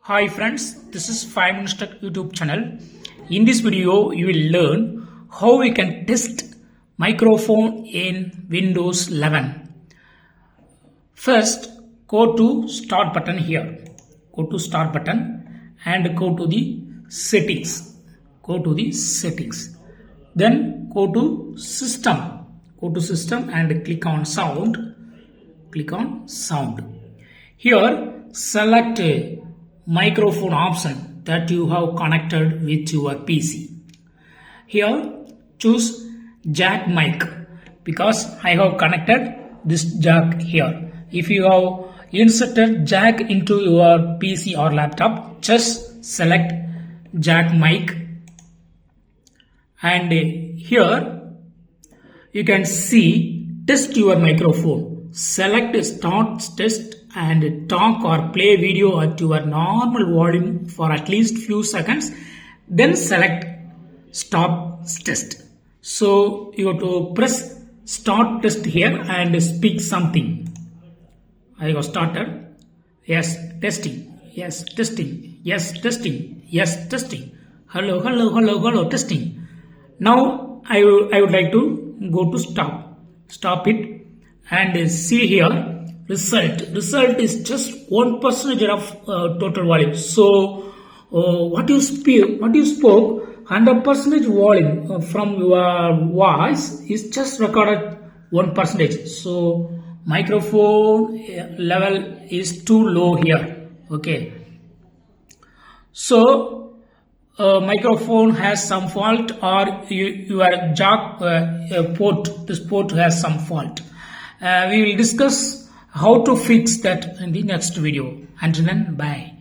Hi friends, this is 5 Minutes Tech YouTube channel. In this video, you will learn how we can test microphone in Windows 11. First, go to Start button here. Go to Start button and go to the Settings. Go to the Settings. Then go to System. Go to System and click on Sound. Click on Sound. Here, select microphone option that you have connected with your PC. Here choose jack mic because I have connected this jack here. If you have inserted jack into your PC or laptop, just select jack mic, and here you can see test your microphone. Select start test and talk or play video at your normal volume for at least few seconds. Then select stop test. So you have to press start test here and speak something. I have started. Yes, testing. Yes, testing. Yes, testing. Yes, testing. Hello, hello, hello, hello, testing. Now I would like to go to stop. Stop it and see here. Result is just 1% of total volume. So what you spoke 100% volume from your voice is just recorded 1%. So microphone level is too low here. Okay, so microphone has some fault, or your jack port, this port has some fault. We will discuss how to fix that in the next video. Until then, bye.